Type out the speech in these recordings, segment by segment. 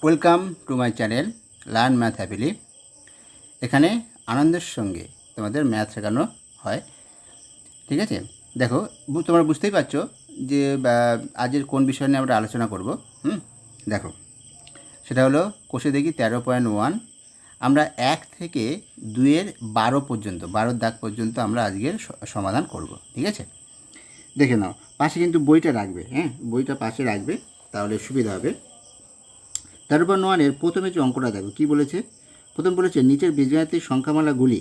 Welcome to my channel learn math happily. এখানে আনন্দের সঙ্গে তোমাদের ম্যাথ শেখানো হয়। ঠিক আছে, দেখো তোমরা বুঝতেই পারছো যে আজের কোন বিষয় নিয়ে আমরা আলোচনা করব। দেখো সেটা হলো কোষে দেখি 13.1। আমরা 1 থেকে 2-এর 12 পর্যন্ত 12 দাগ পর্যন্ত আমরা আজকের সমাধান করব। ঠিক আছে, দেখে নাও, পাশে কিন্তু বইটা রাখবে। বইটা পাশে রাখবে, তাহলে সুবিধা হবে। 13.1-এর প্রথমে যে অঙ্কটা দেখো কী বলেছে। প্রথম বলেছে নিচের বীজগাণিতিক সংখ্যামালাগুলি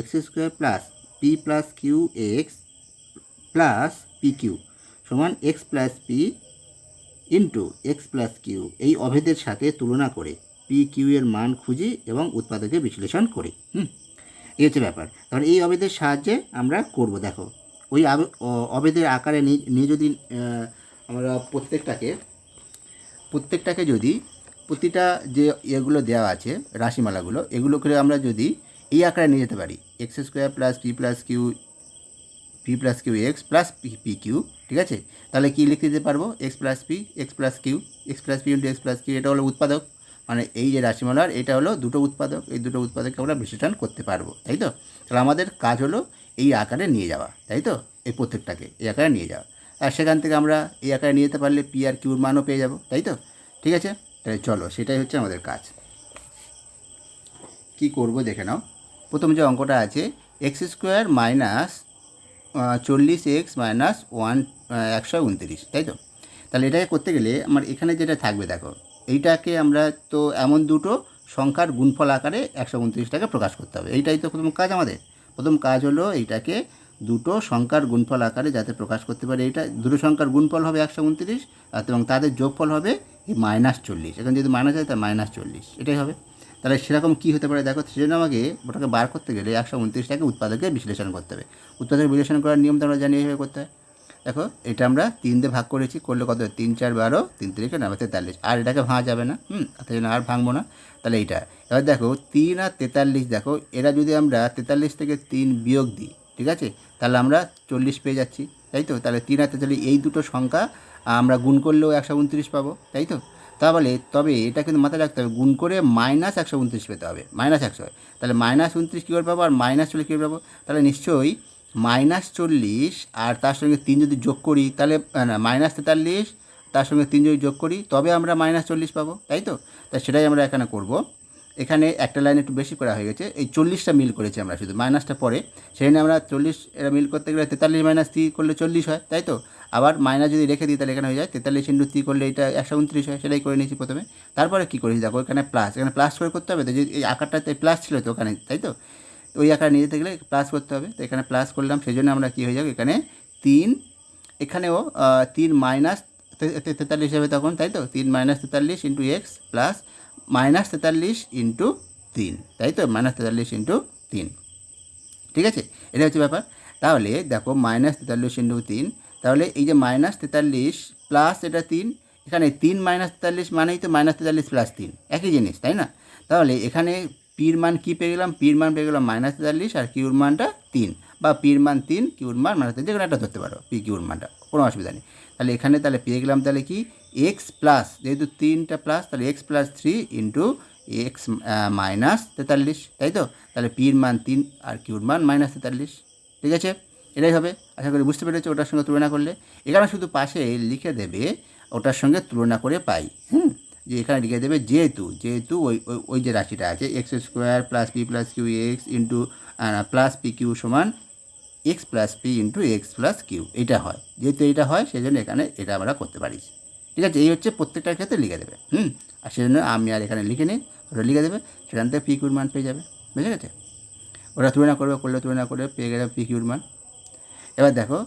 x² plus P plus Q x plus P q সমান x plus P into x plus q এই অভেদের সাথে তুলনা করে পি কিউ এর মান খুঁজি এবং উৎপাদকে বিশ্লেষণ করি। এই হচ্ছে ব্যাপার। তাহলে এই অভেদের সাহায্যে আমরা করব। দেখো ওই অভেদের আকারে নিয়ে যদি আমরা প্রত্যেকটাকে যদি প্রতিটা যে এগুলো দেওয়া আছে রাশিমালাগুলো, এগুলো করে আমরা যদি এই আকারে নিয়ে যেতে পারি x² plus P plus Q x plus P Q, ঠিক আছে, তাহলে কী লিখে দিতে পারবো X plus P into x plus Q. এটা হলো উৎপাদক, মানে এই যে রাশিমালার এটা হলো দুটো উৎপাদক, এই দুটো উৎপাদককে আমরা বিশ্লেষণ করতে পারবো, তাই তো। তাহলে আমাদের কাজ হলো এই আকারে নিয়ে যাওয়া, তাই তো, এই প্রত্যেকটাকে এই আকারে নিয়ে যাওয়া। আর সেখান থেকে আমরা এই আকারে নিয়ে যেতে পারলে পি আর কিউর মানও পেয়ে যাবো, তাই তো। ঠিক আছে, তাহলে চলো সেটাই হচ্ছে আমাদের কাজ। কি করব দেখে নাও। প্রথম যে অঙ্কটা আছে x² মাইনাস 40x মাইনাস 129, তাই তো। তাহলে এটাকে করতে গেলে আমার এখানে যেটা থাকবে দেখো, এইটাকে আমরা তো এমন দুটো সংখ্যার গুণফল আকারে 129টাকে প্রকাশ করতে হবে। এইটাই তো প্রথম কাজ আমাদের। প্রথম কাজ হলো এইটাকে দুটো সংখ্যার গুণফল আকারে যাতে প্রকাশ করতে পারে। এইটা দুটো সংখ্যার গুণফল হবে 129 এবং তাদের যোগফল হবে এই -40। এখানে যদি মাইনাস হয় তাহলে -40, এটাই হবে। তাহলে সেরকম কী হতে পারে দেখো, সেজন্য আমাকে ওটাকে বার করতে গেলে 129টাকে উৎপাদকে বিশ্লেষণ করতে হবে। উৎপাদকে বিশ্লেষণ করার নিয়ম তো আমরা জানি এইভাবে করতে হয়। দেখো এটা আমরা 3 দিয়ে ভাগ করেছি, করলে কত 3 4 12, 3 3 43, আর এটাকে ভাঙা যাবে না, তাই জন্য আর ভাঙবো না। তাহলে এইটা এবার দেখো 3 আর 43, দেখো এরা যদি আমরা 43 থেকে 3 বিয়োগ দিই, ঠিক আছে, তাহলে আমরা 40 পেয়ে যাচ্ছি, তাই তো। তাহলে 3 আর 43 এই দুটো সংখ্যা আমরা গুণ করলেও 129 পাবো, তাই তো। তবে এটা কিন্তু মাথায় রাখতে হবে, গুণ করে -129 পেতে হবে, -100। তাহলে -29 কী করে পাবো আর -40 কী করে পাবো? তাহলে নিশ্চয়ই -40 আর তার সঙ্গে 3 যদি যোগ করি, তাহলে না -43 তার সঙ্গে 3 যদি যোগ করি তবে আমরা -40 পাবো, তাই তো। তাই সেটাই আমরা এখানে করব। এখানে একটা লাইন একটু বেশি করা হয়ে গেছে, এই 40টা মিল করেছি আমরা, শুধু মাইনাসটা পরে। সেখানে আমরা 40 এরা মিল করতে গেলে 43 মাইনাস 3 করলে 40 হয়, তাই তো। আবার মাইনাস যদি রেখে দিই তাহলে এখানে হয়ে যায় 43 ইন্টু 3 করলে এটা 129 হয়, সেটাই করে নিয়েছি প্রথমে। তারপরে কী করেছি দেখো, এখানে প্লাস করে করতে হবে তো, যদি এই আকারটাতে প্লাস ছিল তো ওখানে, তাই তো। ওই আকারে নিয়ে যেতে গেলে প্লাস করতে হবে, তো এখানে প্লাস করলাম, সেই জন্য আমরা কী হয়ে যাবে এখানে 3, এখানেও 3 মাইনাস 43 হবে তখন, তাই তো। 3 -43 ইন্টু এক্স প্লাস -43 ইন্টু 3, তাই তো, -43 ইন্টু 3, ঠিক আছে। এটা হচ্ছে ব্যাপার। তাহলে দেখো -43 ইন্টু 3, তাহলে এই যে -43 প্লাস এটা 3, এখানে 3 -43 মানেই তো -43 প্লাস 3 একই জিনিস, তাই না। তাহলে এখানে পির মান কী পেয়ে গেলাম, পির মান পেয়ে গেলাম -43 আর কিউর মানটা 3, বা পির মান 3 কিউর মান -3, যে কোনো একটা ধরতে পারো, পি কিউর মানটা, কোনো অসুবিধা নেই। তাহলে এখানে তাহলে পেয়ে গেলাম তাহলে কি এক্স প্লাস, যেহেতু 3টা প্লাস, তাহলে এক্স প্লাস 3 ইন্টু এক্স -43, তাই তো। তাহলে পির মান 3 আর কিউর মান -43, ঠিক আছে। এটাই হবে, আশা করি বুঝতে পেরেছো। ওটার সঙ্গে তুলনা করলে এখানে শুধু পাশে লিখে দেবে ওটার সঙ্গে তুলনা করে পাই, যে এখানে লিখে দেবে যেহেতু ওই যে রাশিটা আছে x² plus P plus Q x into plus P q সমান x plus P into x plus Q, এটা হয়। যেহেতু এইটা হয় সেই জন্য এখানে এটা আমরা করতে পারি, ঠিক আছে। এই হচ্ছে প্রত্যেকটার ক্ষেত্রে লিখে দেবে, আর সেজন্য আমি আর এখানে লিখে নিই, ওটা লিখে দেবে, সেখান থেকে পি কিউর মান পেয়ে যাবে, বুঝে গেছে। ওটা তুলনা করে পেয়ে গেলে পি কিউর মান। এবার দেখো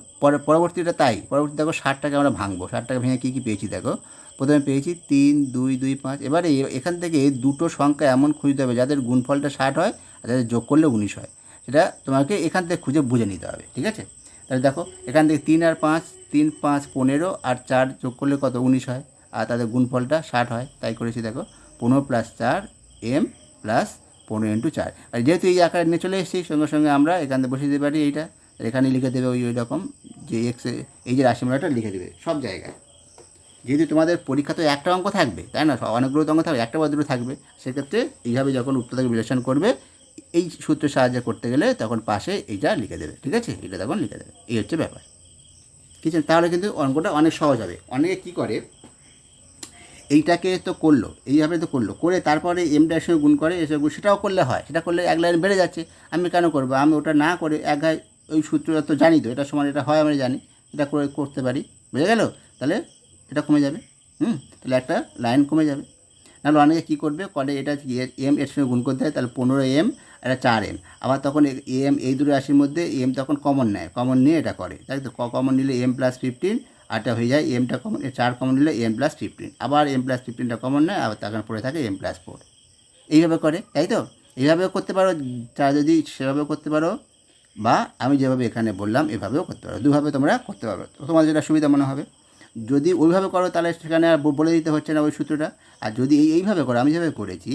পরবর্তীটা তাই, পরবর্তী দেখো 60টাকে আমরা ভাঙবো। 60টাকে ভেঙে কী কী পেয়েছি দেখো, প্রথমে পেয়েছি 3 2 2 5। এবারে এখান থেকে দুটো সংখ্যা এমন খুঁজতে হবে যাদের গুণফলটা 60 হয় আর যাদের যোগ করলে 19 হয়, সেটা তোমাকে এখান থেকে খুঁজে বুঝে নিতে হবে, ঠিক আছে। তাহলে দেখো এখান থেকে 3 আর 5, 3 5 15 আর 4 যোগ করলে কত 19 হয়, আর তাদের গুণফলটা 60 হয়, তাই করেছি দেখো 15 + 4 m প্লাস 15 × 4। আর যেহেতু এই আকারে নিয়ে চলে এসেছি, সঙ্গে সঙ্গে আমরা এখান থেকে বসিয়ে দিতে পারি এইটা, এখানে লিখে দেবে ওই রকম যে এক্স, এই যে রাশিমালাটা লিখে দেবে সব জায়গায়, যেহেতু তোমাদের পরীক্ষা তো একটা অঙ্ক থাকবে, তাই না, অনেকগুলো অঙ্ক থাকবে, একটা বা দুটো থাকবে, সেক্ষেত্রে এইভাবে যখন উত্তর থেকে রিলেশন করবে, এই সূত্র সাহায্য করতে গেলে তখন পাশে এইটা লিখে দেবে, ঠিক আছে, এটা তখন লিখে দেবে, এই হচ্ছে ব্যাপার, ঠিক আছে। তাহলে কিন্তু অঙ্কটা অনেক সহজ হবে। অনেকে কী করে, এইটাকে তো করলো, এইভাবে তো করলো, করে তারপরে এমটা এসে গুণ করে, এসে গুণ, সেটাও করলে হয়, সেটা করলে এক লাইন বেড়ে যাচ্ছে, আমি কেন করবো, আমি ওটা না করে এক গায়ে ওই সূত্রটা তো জানি, তো এটা সমান এটা হয় আমি জানি, এটা করে করতে পারি, বুঝে গেল, তাহলে এটা কমে যাবে, তাহলে একটা লাইন কমে যাবে। নাহলে অনেকে কী করবে, এটা এম এর সঙ্গে গুণ করতে হয়, তাহলে 15m এটা 4m, আবার তখন এম এই দুটো রাশির মধ্যে এম তখন কমন নেয়, কমন নিয়ে এটা করে, তাই তো, কমন নিলে m+15, আরটা হয়ে যায় এমটা কমন, 4 কমন নিলে m+15, আবার m+15টা কমন নেয়, আবার তখন পড়ে থাকে m+4, এইভাবে করে, তাই তো। এইভাবেও করতে পারো, যা যদি সেভাবেও করতে পারো, বা আমি যেভাবে এখানে বললাম এভাবেও করতে পারো, দুভাবে তোমরা করতে পারবে, তোমাদের যেটা সুবিধা মনে হবে। যদি ওইভাবে করো তাহলে সেখানে আর বলে দিতে হচ্ছে না ওই সূত্রটা, আর যদি এইভাবে করো আমি যেভাবে করেছি,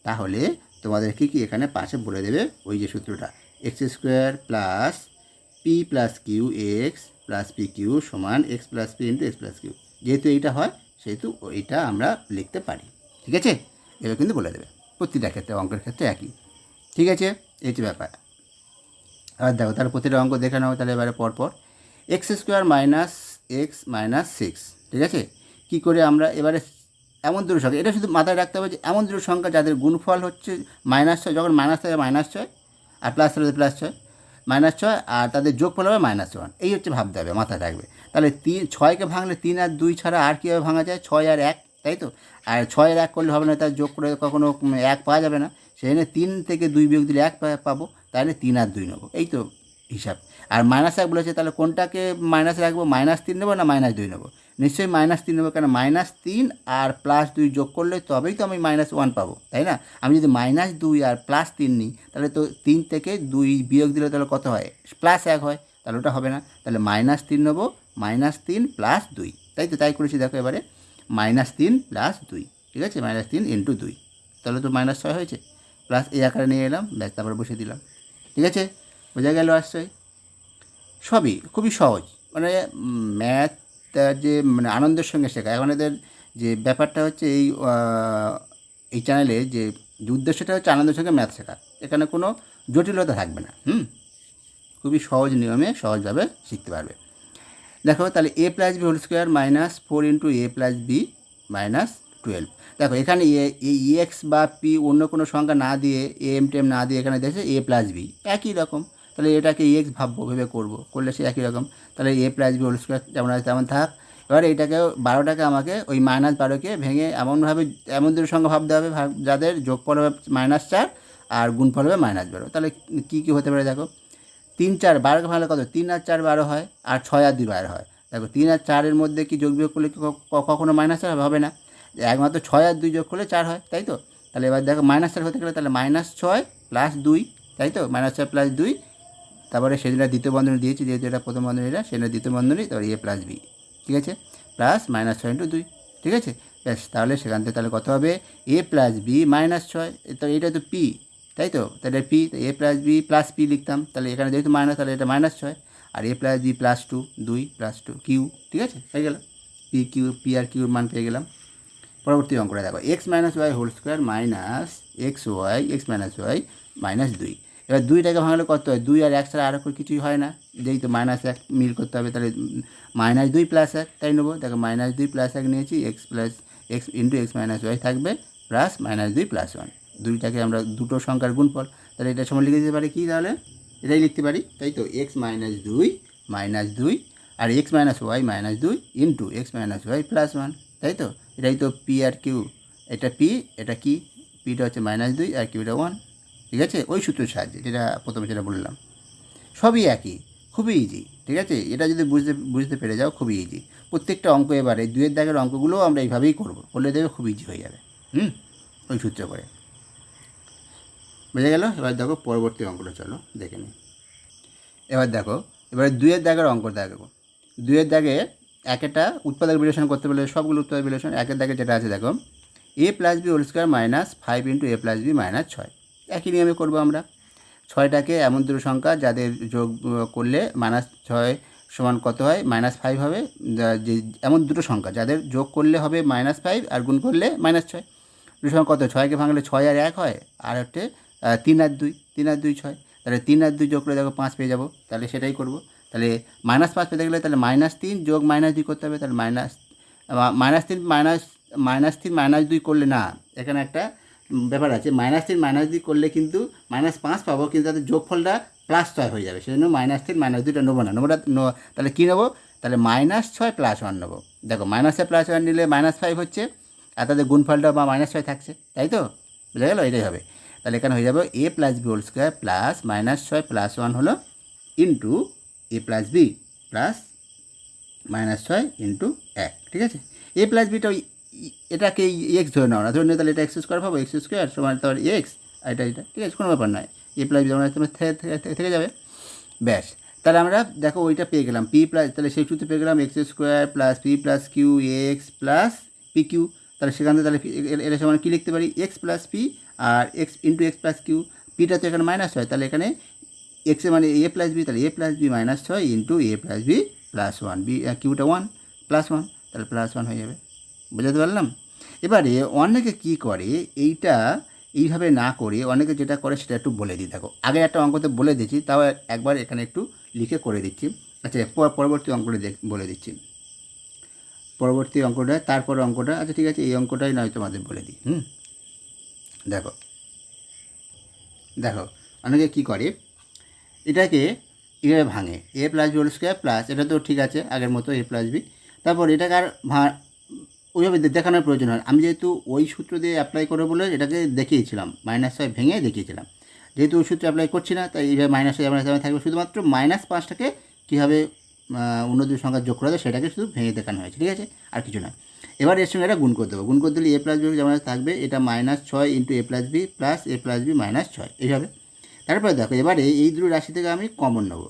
তাহলে তোমাদের কি এখানে পাশে বলে দেবে ওই যে সূত্রটা, x² plus P plus Q x plus P q সমান x plus P into x plus q, যেহেতু এইটা হয় সেহেতু এইটা আমরা লিখতে পারি, ঠিক আছে, এবার কিন্তু বলে দেবে প্রতিটা ক্ষেত্রে, অঙ্কের ক্ষেত্রে একই, ঠিক আছে, এই হচ্ছে ব্যাপার। এবার দেখো তাহলে প্রতিটা অঙ্ক দেখে নাও, তাহলে এবারে পরপর x² মাইনাস এক্স মাইনাস 6, ঠিক আছে, কী করে আমরা এবারে এমন দুটো সংখ্যা, এটা শুধু মাথায় রাখতে হবে যে এমন দুটো সংখ্যা যাদের গুণফল হচ্ছে -6, যখন মাইনাস থাকে -6 আর প্লাস থাকে +6, -6 আর তাদের যোগফল হবে -1, এই হচ্ছে ভাবতে হবে, মাথায় রাখবে। তাহলে 6কে ভাঙলে 3 আর 2 ছাড়া আর কীভাবে ভাঙা যায়, 6 আর 1, তাই তো, আর 6 আর 1 করলে হবে না, তার যোগ করে কখনো 1 পাওয়া যাবে না, সেখানে 3 থেকে 2 বিয়োগ দিলে 1 পাবো, তাহলে 3 আর 2 নেবো, এই তো হিসাব। আর -1 বলেছে, তাহলে কোনটাকে মাইনাস রাখবো, -3 নেবো না -2 নেবো, নিশ্চয়ই -3 নেবো, কেন -3 আর +2 যোগ করলে তবেই তো আমি -1 পাবো, তাই না। আমি যদি -2 আর +3 নিই, তাহলে তো 3 থেকে 2 বিয়োগ দিলে তাহলে কত হয়, +1 হয়, তাহলে ওটা হবে না, তাহলে -3 নেবো, -3 + 2, তাই তো, তাই করেছি দেখো এবারে, -3 + 2, ঠিক আছে, -3 × 2, তাহলে তো -6 হয়েছে, প্লাস এই আকারে নিয়ে এলাম, ব্যাস, তারপরে বসে দিলাম, ঠিক আছে, বোঝা গেল আশ্চর্য, সবই খুবই সহজ, মানে ম্যাথ যে মানে আনন্দের সঙ্গে শেখা। এখন এদের যে ব্যাপারটা হচ্ছে এই চ্যানেলে যে উদ্দেশ্যটা হচ্ছে আনন্দের সঙ্গে ম্যাথ শেখা, এখানে কোনো জটিলতা থাকবে না, খুবই সহজ নিয়মে সহজভাবে শিখতে পারবে। দেখো তাহলে a+b² -4 × a + b -12, দেখো এখানে এই এক্স বা পি অন্য কোনো সংখ্যা না দিয়ে, টেম না দিয়ে এখানে দেখছে a+b একই রকম, তাহলে এটাকে এক্স ভাববো, ভেবে করবো, করলে সে একই রকম, তাহলে a+b² যেমন আছে তেমন থাক। এবার এইটাকে 12টাকে আমাকে ওই -12কে ভেঙে এমনভাবে এমন দুটো সংখ্যা ভাবতে হবে যাদের যোগফল হবে -4 আর গুণফল হবে -12, তাহলে কী কী হতে পারে দেখো, 3 4 12কে ভাঙলে কত, 3 আর 4 12 হয়, আর 6 আর 2 12 হয়, দেখো 3 আর 4-এর মধ্যে কি যোগ বিয়োগ করলে কি কখনো -4 হবে না, একমাত্র 6 আর 2 যোগ করলে 4 হয়, তাই তো। তাহলে এবার দেখো -4 হতে গেলে তাহলে -6 + 2, তাই তো, -6 + 2, তারপরে সেদিনটা দ্বিতীয় বন্ধনী দিয়েছি, যেহেতু এটা প্রথম বন্ধনী, এটা সেটা দ্বিতীয় বন্ধনী, তারপরে a+b, ঠিক আছে, প্লাস -6 × 2, ঠিক আছে, ব্যাস, তাহলে সেখান থেকে তাহলে কত হবে, a+b -6, তাহলে এটা তো p, তাই তো, তাহলে p, a+b + p লিখতাম, তাহলে এখানে যেহেতু মাইনাস, তাহলে এটা -6, আর a+b + 2, 2 + 2 কিউ, ঠিক আছে, হয়ে গেল, p আর কিউর মান পেয়ে গেলাম। পরবর্তী অঙ্কটা দেখো, x - y² - xy - 2, এবার 2টাকে ভাঙলে কত হয়, 2 আর 1 ছাড়া আর কিছুই হয় না, যেই তো -1 মিল করতে হবে, তাহলে -2 + 1, তাই নেবো, দেখো -2 + 1 নিয়েছি, x × x - y থাকবে, প্লাস -2 + 1, 2টাকে আমরা দুটো সংখ্যার গুণফল, তাহলে এটা সময় লিখে দিতে পারি কি, তাহলে এটাই লিখতে পারি, তাই তো, x - 2 - 2 আর x - y - 2 × x - y + 1, তাই তো, এটাই তো পি আর কিউ, এটা পি, এটা কি, পিটা হচ্ছে -2 আর কিউটা 1, ঠিক আছে, ওই সূত্রের সাহায্যে, যেটা প্রথমে যেটা বললাম, সবই একই, খুবই ইজি, ঠিক আছে, এটা যদি বুঝতে পেরে যাও খুবই ইজি, প্রত্যেকটা অঙ্ক এবারে 2-এর দাগের অঙ্কগুলোও আমরা এইভাবেই করবো, করলে দেবে খুব ইজি হয়ে যাবে, ওই সূত্র করে, বোঝা গেল। এবার দেখো পরবর্তী অঙ্কটা চলো দেখে নিই। এবার দেখো, এবারে 2-এর দাগের অঙ্ক দেখো, 2-এর দাগে একটা উৎপাদক রিলেশন করতে বলে, সবগুলো উৎপাদক রিলেশন, একের দাগে যেটা আছে দেখো, a + b² - 5 × a + b - 6, একই নিয়মে করবো আমরা। 6টাকে এমন দুটো সংখ্যা যাদের যোগ করলে -6 সমান কত হয় -5 হবে। যে এমন দুটো সংখ্যা যাদের যোগ করলে হবে -5 আর গুণ করলে -6, দুটো সংখ্যা কত, 6কে ভাঙলে 6 আর 1 হয়, আর হচ্ছে 3 আর 2, 3 আর 2 6, তাহলে 3 আর 2 যোগ করে দেখো 5 পেয়ে যাবো, তাহলে সেটাই করব। তাহলে -5 পেতে গেলে তাহলে -3 যোগ -2 করতে হবে, তাহলে -3 করলে না, এখানে একটা ব্যাপার আছে, -3 - 2 করলে কিন্তু -5 পাবো, কিন্তু তাদের যোগফলটা +6 হয়ে যাবে, সেই জন্য -3 - 2টা নেবো না, তাহলে কী নেবো, তাহলে -6 + 1 নেবো। দেখো -6 + 1 নিলে -5 হচ্ছে, আর তাদের গুণফলটা বা -6 থাকছে, তাই তো, বুঝা গেল, এটাই হবে। তাহলে এখানে হয়ে যাবে a + b whole square plus -6 + 1 হলো into a + b plus -6 into 1, ঠিক আছে। a + bটা এটাকে এক্স ধরে নাও না, ধরে নিয়ে তাহলে এটা x² পাবো, x² সমান তাহলে এক্স, এটা ঠিক আছে, কোনো ব্যাপার নয়, a + b যেমন থেকে যাবে, ব্যাস। তাহলে আমরা দেখো ওইটা পেয়ে গেলাম তাহলে সেই সূত্রে পেয়ে গেলাম x² plus p plus Q x plus P q. তাহলে সেখান থেকে তাহলে এর সমান কী লিখতে পারি, এক্স প্লাস পি আর x into x plus q, পিটা তো এখানে -6, তাহলে এখানে এক্সে মানে a + b, তাহলে a + b -6 into a + b + 1, b কিউটা 1 +1, তাহলে +1 হয়ে যাবে, বুঝাতে পারলাম। এবারে অনেকে কী করে, এইটা এইভাবে না করে অনেকে যেটা করে সেটা একটু বলে দিই। দেখো আগে একটা অঙ্কতে বলে দিচ্ছি, তাও একবার এখানে একটু লিখে করে দিচ্ছি। আচ্ছা, পরবর্তী অঙ্কটা বলে দিচ্ছি, পরবর্তী অঙ্কটা, তারপর অঙ্কটা, আচ্ছা ঠিক আছে, এই অঙ্কটাই নয় তোমাদের বলে দিই। দেখো দেখো অনেকে কী করে, এটাকে এইভাবে ভাঙে, a + b whole square plus, এটা তো ঠিক আছে আগের মতো a + b, তারপর এটাকে আর ওইভাবে দেখানোর প্রয়োজন হয়। আমি যেহেতু ওই সূত্র দিয়ে অ্যাপ্লাই করে বলে এটাকে দেখিয়েছিলাম, -6 ভেঙে দেখিয়েছিলাম, যেহেতু ওই সূত্রে অ্যাপ্লাই করছি না, তাই এইভাবে -6 থাকবে, শুধুমাত্র -5টাকে কীভাবে অন্য দুই সংখ্যা যোগ করা যায় সেটাকে শুধু ভেঙে দেখানো হয়েছে, ঠিক আছে, আর কিছু নয়। এবার এর সঙ্গে এটা গুণ করে দেবো, গুণ করে দিলে a + b যেমন থাকবে, এটা -6 into a + b plus a + b -6 এইভাবে। তারপরে দেখো এবারে এই দুটো রাশি থেকে আমি কমন নেবো,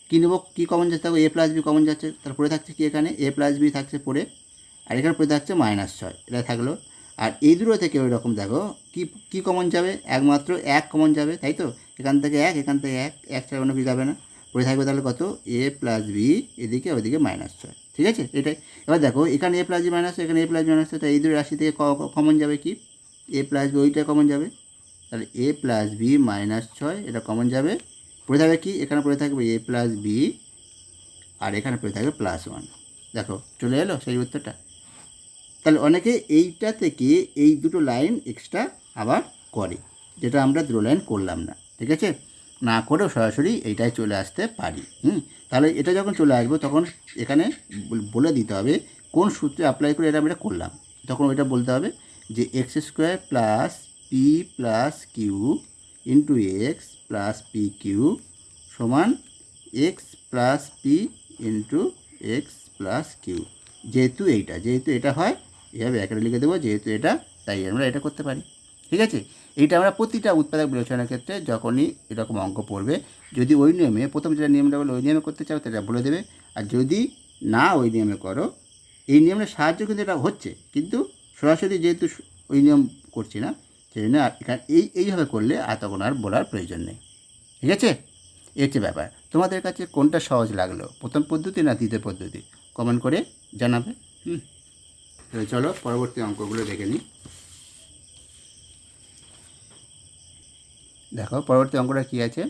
কী নেবো, কী কমন যাচ্ছে, দেখো a + b কমন যাচ্ছে, তারপরে থাকছে কি, এখানে a + b থাকছে পড়ে, আর এখানে পড়ে থাকছে -6, এটা থাকলো। আর এই দুটো থেকে ওই রকম দেখো কী কমন যাবে, একমাত্র 1 কমন যাবে, তাই তো, এখান থেকে 1, এখান থেকে 1 ছাড়া কোনো কিছু যাবে না, পড়ে থাকবে তাহলে কত, a + b এদিকে ওইদিকে -6, ঠিক আছে, এটাই। এবার দেখো এখানে a + b -6, এখানে a + b -6, তাই এই দুটো রাশি থেকে কমন যাবে কি, a + b ওইটা কমন যাবে, তাহলে a + b -6 এটা কমন যাবে, পড়ে থাকবে কি, এখানে পড়ে থাকবে a + b আর এখানে পড়ে থাকবে +1, দেখো চলে এলো সেই উত্তরটা। তাহলে অনেকে এইটা থেকে এই দুটো লাইন এক্সট্রা আবার করে, যেটা আমরা দুটো লাইন করলাম না, ঠিক আছে, না করেও সরাসরি এইটাই চলে আসতে পারি। তাহলে এটা যখন চলে আসবো তখন এখানে বলে দিতে হবে কোন সূত্রে অ্যাপ্লাই করে এটা আমরা করলাম, তখন ওইটা বলতে হবে যে x² plus P plus q into x plus P q সমান x plus P into x plus q, যেহেতু এটা হয় এভাবে একেবারে লিখে দেবো, যেহেতু এটা, তাই আমরা এটা করতে পারি, ঠিক আছে। এইটা আমরা প্রতিটা উৎপাদক বিবেচনার ক্ষেত্রে যখনই এরকম অঙ্ক পড়বে, যদি ওই নিয়মে প্রথম যেটা নিয়মটা বলে ওই নিয়মে করতে চাও তাহলে বলে দেবে, আর যদি না ওই নিয়মে করো, এই নিয়মের সাহায্য কিন্তু এটা হচ্ছে, কিন্তু সরাসরি যেহেতু ওই নিয়ম করছি না, সেই জন্য এখানে এইভাবে করলে আর তখন আর বলার প্রয়োজন নেই, ঠিক আছে। এই হচ্ছে ব্যাপার। তোমাদের কাছে কোনটা সহজ লাগলো, প্রথম পদ্ধতি না দ্বিতীয় পদ্ধতি, কমেন্ট করে জানাবে। তাহলে চলো পরবর্তী অঙ্কগুলো দেখে নিই। দেখো পরবর্তী অঙ্কটা কী আছে,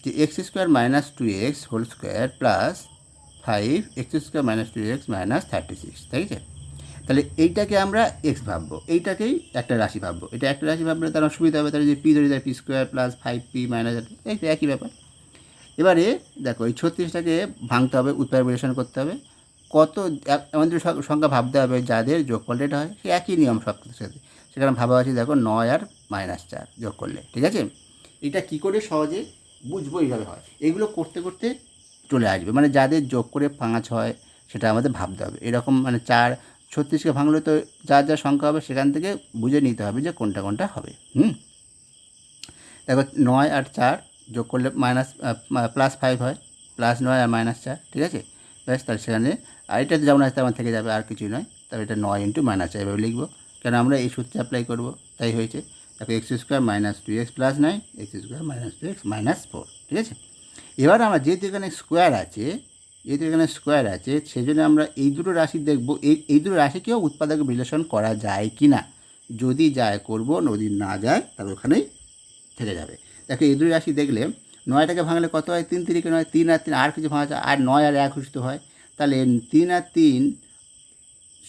যে x² - 2x whole square plus 5x² - 2x -36, তাই আছে। তাহলে এইটাকে আমরা x ভাববো, এইটাকেই একটা রাশি ভাববো, এটা একটা রাশি ভাবলে তার অসুবিধা হবে, তাহলে যে পি ধরে যায় p² প্লাস 5p - এই একই ব্যাপার। এবারে দেখো এই 36টাকে ভাঙতে হবে, উৎপাদক বিবেচনা করতে হবে, কত আমাদের সংখ্যা ভাবতে হবে যাদের যোগফল এটা হয়, সে একই নিয়ম সব কিছুর সাথে, সেখানে ভাবা আছে দেখো 9 আর -4 যোগ করলে, ঠিক আছে। এটা কি করে সহজে বুঝবো, এইভাবে হয়, এগুলো করতে করতে চলে আসবে, মানে যাদের যোগ করে 5 হয় সেটা আমাদের ভাবতে হবে, এরকম মানে 36কে ভাঙলে তো যার যা সংখ্যা হবে সেখান থেকে বুঝে নিতে হবে যে কোনটা কোনটা হবে। দেখো 9 আর 4 যোগ করলে +5 হয়, +9 আর -4, ঠিক আছে, ব্যাস। তাহলে সেখানে আর এটা যেমন আছে তেমন থেকে যাবে, আর কিছুই নয়, তবে এটা 9 × -4 এভাবে লিখবো, কেন আমরা এই সূত্রে অ্যাপ্লাই করবো, তাই হয়েছে। দেখো x² - 2x + 9, x² - 2x - 4, ঠিক আছে। এবার আমরা যেহেতু এখানে স্কোয়ার আছে, যেহেতু এখানে স্কোয়ার আছে সেই জন্য আমরা এই দুটো রাশি দেখব, এই দুটো রাশিকেও উৎপাদক বিশ্লেষণ করা যায় কি না। যদি যায় করব, যদি না যায় তাহলে ওখানেই থেকে যাবে। দেখো এই দুই রাশি দেখলে 9টাকে ভাঙলে কত হয়, 3 3 9, 3 আর 3 আর কিছু ভাঙা যায়, আর 9 আর 1 ঘোষিত হয়। তাহলে 3 আর 3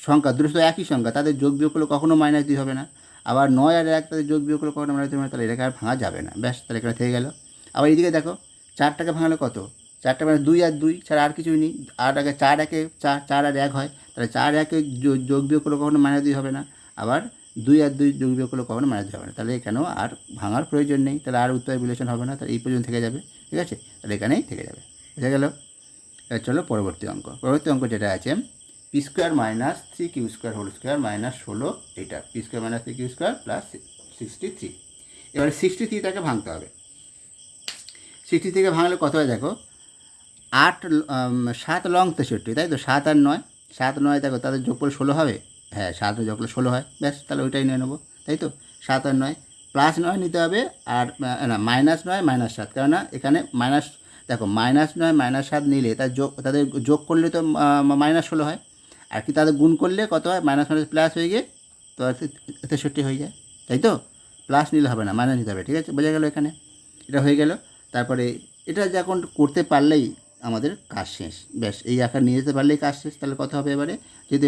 সংখ্যা দুটো তো একই সংখ্যা, তাদের যোগ বিয়োগ করলে কখনো -2 হবে না। আবার 9 আর 1 তাদের যোগ বিয়োগ করলে কখনো -2 হবে না, তাহলে এটাকে আর ভাঙা যাবে না। ব্যাস, তাহলে এখানে থেকে গেল। আবার এইদিকে দেখো 4টাকে ভাঙলে কত, 4টা মানে 2 আর 2 ছাড়া আর কিছুই নেই। আর আগে 4 একে 4, 4 আর 1 হয়, তাহলে 4 একে যোগ বিয়োগ করলে কখনো -2 হবে না। আবার 2 আর 2 যোগ বিয়োগ করলে কখনো -2 হবে না, তাহলে এখানেও আর ভাঙার প্রয়োজন নেই, তাহলে আর উৎপাদক বিশ্লেষণ হবে না, তাহলে এই পর্যন্ত থেকে যাবে। ঠিক আছে, তাহলে এখানেই থেকে যাবে। বুঝা গেল? এবার চলো পরবর্তী অঙ্ক। পরবর্তী অঙ্ক যেটা আছে P square minus 3q square whole square minus 16, এইটা P square minus 3q square plus 63। এবারে 63টাকে ভাঙতে হবে। 63 থেকে ভাঙলে কত হয় দেখো, 7 লং 63, তাই তো? 7 আর 9, 7 9 দেখো তাদের যোগ করে 16 হবে। হ্যাঁ, 7 যোগ করলে 16 হয়। ব্যাস, তাহলে ওইটাই নিয়ে নেবো, তাই তো? 7 আর 9 প্লাস 9 নিতে হবে, আর না -9 -7, কেননা এখানে মাইনাস, দেখো -9 -7 নিলে তাদের যোগ করলে তো -16 হয়, আর কি তাদের গুণ করলে কত হয়, মাইনাস মাইনাস প্লাস হয়ে গিয়ে তো 63 হয়ে যায়, তাই তো? প্লাস নিলে হবে না, মাইনাস নিতে হবে। ঠিক আছে, বোঝা গেল? এখানে এটা হয়ে গেল। তারপরে এটা যখন করতে পারলেই আমাদের কাজ শেষ। ব্যাস, এই আকার নিয়ে যেতে পারলেই কাজ শেষ। তাহলে কত হবে এবারে, যদি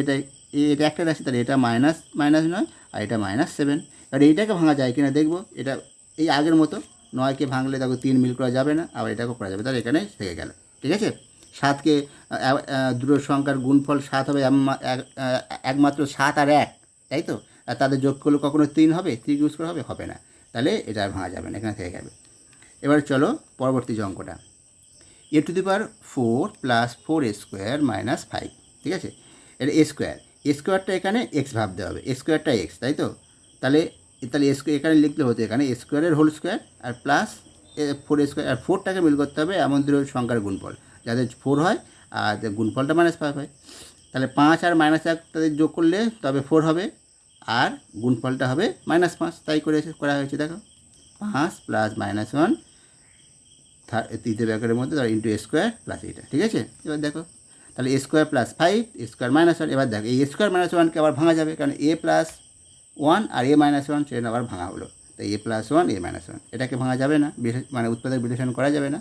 এটা একটা রাশি, তাহলে এটা -9 আর এটা -7। এবার এইটাকে ভাঙা যায় কিনা দেখবো। এটা এই আগের মতো 9কে ভাঙলে দেখো 3 মিল করা যাবে না, আবার এটাকেও করা যাবে, তাহলে এখানে থেকে গেল। ঠিক আছে, 7কে দুটো সংখ্যার গুণফল 7 হবে, একমাত্র 7 আর 1, তাই তো? আর তাদের যোগ করলে কখনো 3 হবে, 3 ইউজ করা হবে, হবে না, তাহলে এটা আর ভাঙা যাবে না, এখানে থেকে যাবে। এবার চলো পরবর্তী যে অঙ্কটা, a⁴ plus 4a square minus 5। ঠিক আছে, এটা স্কোয়ারটা এখানে এক্স ভাবতে হবে, স্কোয়ারটা এক্স, তাই তো? তাহলে এখানে লিখলে হতো এখানে স্কোয়ারের হোল স্কোয়ার আর প্লাস 4a স্কোয়ার, আর 4টাকে মিল করতে হবে এমন দুটো সংখ্যার গুণফল যাদের 4 হয় আর গুণফলটা -5 হয়। তাহলে 5 আর -1 তাদের যোগ করলে তবে 4 হবে, আর গুণফলটা হবে -5, তাই করা হয়েছে। দেখো 5 প্লাস -1 তৃতীয় ব্র্যাকেটের মধ্যে ধর ইন্টু স্কোয়ার প্লাস এইটা। ঠিক আছে, এবার দেখো তাহলে স্কোয়ার প্লাস 5 স্কোয়ার -1। এবার দেখো এই স্কোয়ার -1কে আবার ভাঙা যাবে, কারণ a+1 আর a-1 সেটা আবার ভাঙা হলো, তাই a+1 a-1 এটাকে ভাঙা যাবে না, মানে উৎপাদক বিশ্লেষণ করা যাবে না।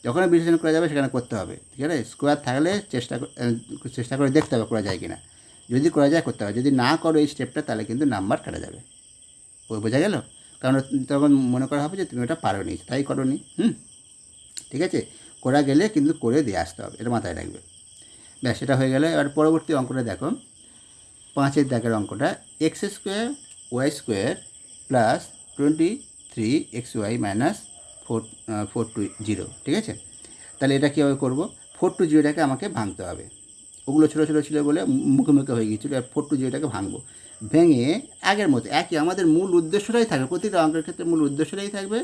যখন বিশ্লেষণ করা যাবে সেখানে করতে হবে। ঠিক আছে, স্কোয়ার থাকলে চেষ্টা করে দেখতে হবে করা যায় কিনা, যদি করা যায় করতে হবে, যদি না করো এই স্টেপটা তাহলে কিন্তু নাম্বার কাটা যাবে। বোঝা গেল? কারণ তখন মনে করা হবে যে তুমি ওটা পারো নি, তাই করো নি। ঠিক আছে, করা গেলে কিন্তু করে দিয়ে আসতে হবে, এটা মাথায় রাখবে। ব্যাস, সেটা হয়ে গেলে। এবার পরবর্তী অঙ্কটা দেখো, 5-এর দাগের অঙ্কটা, x² y² plus 23xy minus 420। ঠিক আছে, তাহলে এটা কীভাবে করবো, 420টাকে আমাকে ভাঙতে হবে। ওগুলো ছোটো ছোটো ছিল বলে মুখে মুখে হয়ে গিয়েছিলো, আর 420টাকে ভাঙবো। ভেঙে আগের মতো একই আমাদের মূল উদ্দেশ্যটাই থাকবে, প্রতিটা অঙ্কের ক্ষেত্রে মূল উদ্দেশ্যটাই থাকবে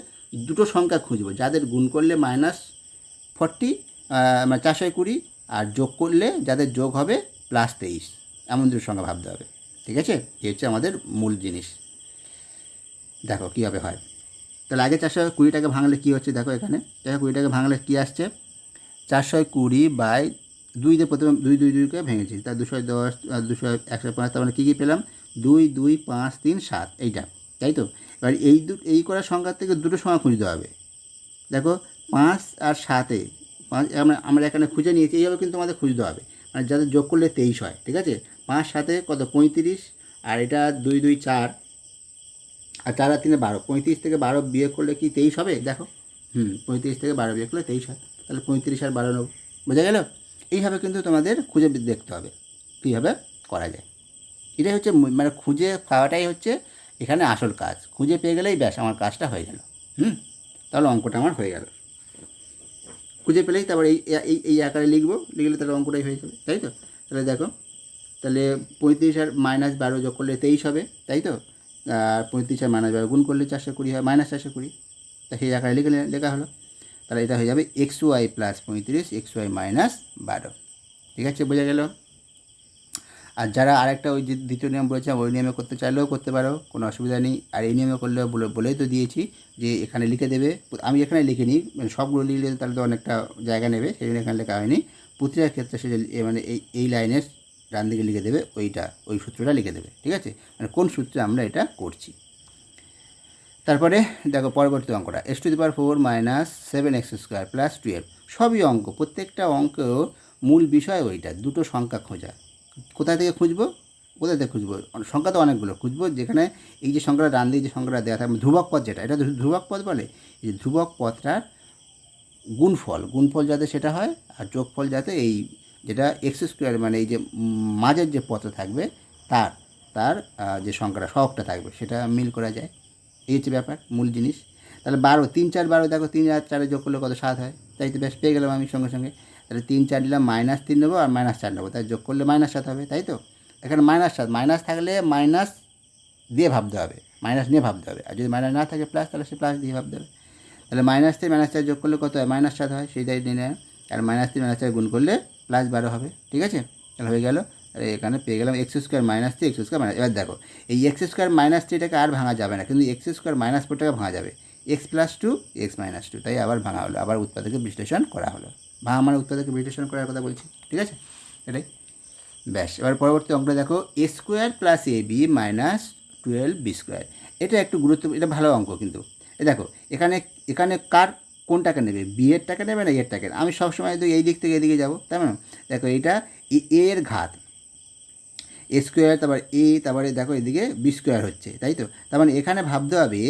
দুটো সংখ্যা খুঁজবো যাদের গুণ করলে -40 মানে 420, আর যোগ করলে যাদের যোগ হবে +23, এমন দুটো সংখ্যা ভাবতে হবে। ঠিক আছে, এই হচ্ছে আমাদের মূল জিনিস। দেখো কীভাবে হয়। তাহলে আগে 420টাকে ভাঙলে কী হচ্ছে দেখো, এখানে 420টাকে ভাঙলে কী আসছে, 420/2 দিয়ে প্রথমে 2 2 2কে ভেঙেছি, তার 210 200 105, তার মানে কী কী পেলাম, 2 2 5 3 7, এইটা, তাই তো? এবার এই করার সংখ্যার থেকে দুটো সংখ্যা খুঁজতে হবে। দেখো 5 আর 7-এ 5 আমরা এখানে খুঁজে নিয়েছি, এইভাবে কিন্তু আমাদের খুঁজতে হবে, মানে যাদের যোগ করলে 23 হয়। ঠিক আছে, 5 7-এ কত 35, আর এটা 2 2 4, আর 4 আর 3 12, 35 থেকে 12 বিয়োগ করলে কি 23 হবে? দেখো 35 থেকে 12 বিয়োগ করলে 23 হয়, তাহলে 35 আর 12 নেব। বোঝা গেল? এইভাবে কিন্তু তোমাদের খুঁজে দেখতে হবে কীভাবে করা যায়। এটাই হচ্ছে মানে খুঁজে পাওয়াটাই হচ্ছে এখানে আসল কাজ। খুঁজে পেয়ে গেলেই ব্যাস আমার কাজটা হয়ে গেল। তাহলে অঙ্কটা আমার হয়ে গেল। খুঁজে পেলেই তারপর এই আকারে লিখলে তাহলে অঙ্কটাই হয়ে যাবে, তাই তো? তাহলে দেখো, তাহলে 35 আর -12 যোগ করলে 23 হবে, তাই তো? আর 35 আর -12 গুণ করলে 420 হয়, -420, তা সেই আকারে লেখা হলো। তাহলে এটা হয়ে যাবে xy প্লাস 35 xy মাইনাস 12। ঠিক আছে, বোঝা গেল? আর যারা আরেকটা ওই যে দ্বিতীয় নিয়ম বলেছিলাম ওই নিয়মে করতে চাইলেও করতে পারো, কোনো অসুবিধা নেই। আর এই নিয়মে করলেও বলেই তো দিয়েছি যে এখানে লিখে দেবে, আমি এখানে লিখে নিই, সবগুলো লিখলে তাহলে তো অনেকটা জায়গা নেবে, সেই জন্য এখানে লেখা হয়নি। প্রতিটার ক্ষেত্রে সে মানে এই লাইনের ডান দিকে লিখে দেবে ওই সূত্রটা লিখে দেবে, ঠিক আছে, মানে কোন সূত্রে আমরা এটা করছি। তারপরে দেখো পরবর্তী অঙ্কটা x⁴ - 7x² + 12, সবই অঙ্ক, প্রত্যেকটা অঙ্ক মূল বিষয় ওইটা, দুটো সংখ্যা খোঁজা। কোথা থেকে খুঁজবো? সংখ্যা তো অনেকগুলো খুঁজবো, যেখানে এই যে সংখ্যাটা ডান দিকে যে সংখ্যাটা দেওয়া থাকবে ধ্রুবক পদ, যেটা এটা ধ্রুবক পদ বলে, এই যে ধ্রুবক পদটার গুণফল যাতে সেটা হয়, আর যোগফল যাতে এই যেটা x² মানে এই যে মাঝের যে পদটা থাকবে তার যে সংখ্যাটা সহগটা থাকবে সেটা মিল করা যায়। এই হচ্ছে ব্যাপার, মূল জিনিস। তাহলে 12, 3 4 12, দেখো 3 আর 4 যোগ করলে কত? 7 হয়। তাই তো বেশ পেয়ে গেলাম আমি সঙ্গে সঙ্গে। তাহলে 3 4 নিলাম, -3 নেবো আর -4 নেবো, তাই যোগ করলে -7 হবে, তাই তো। এখানে -7, মাইনাস থাকলে মাইনাস দিয়ে ভাবতে হবে, মাইনাস নিয়ে ভাবতে হবে, আর যদি মাইনাস না থাকে প্লাস, তাহলে সে প্লাস দিয়ে ভাবতে হবে। তাহলে -3 -4 যোগ করলে কত হয়? -7 হয়, সেইটাই নিয়ে। আর -3 -4 গুণ করলে +12 হবে, ঠিক আছে। তাহলে হয়ে গেল। তাহলে এখানে পেয়ে গেলাম x² - 3 x²। এবার দেখো এই x² - 3টাকে আর ভাঙা যাবে না, কিন্তু x² - 4টাকে ভাঙা যাবে, x + 2 x - 2, তাই আবার ভাঙা হলো, আবার উৎপাদকে বিশ্লেষণ করা হলো। ভাঙা মানে উৎপাদকে বিশ্লেষণ করার কথা বলছি, ঠিক আছে, এটাই। ব্যাস, এবার পরবর্তী অঙ্কটা দেখো a² + ab - 12b²। এটা একটু গুরুত্বপূর্ণ, এটা ভালো অঙ্ক কিন্তু। দেখো এখানে কোনটাকে নেবে? বি এরটাকে নেবে না এরটাকে? আমি সবসময় তো এই দিক থেকে এদিকে যাবো, তাই না? দেখো এইটা এর ঘাত a², তারপরে দেখো এদিকে b² হচ্ছে, তাই তো। তার মানে এখানে ভাবতে হবে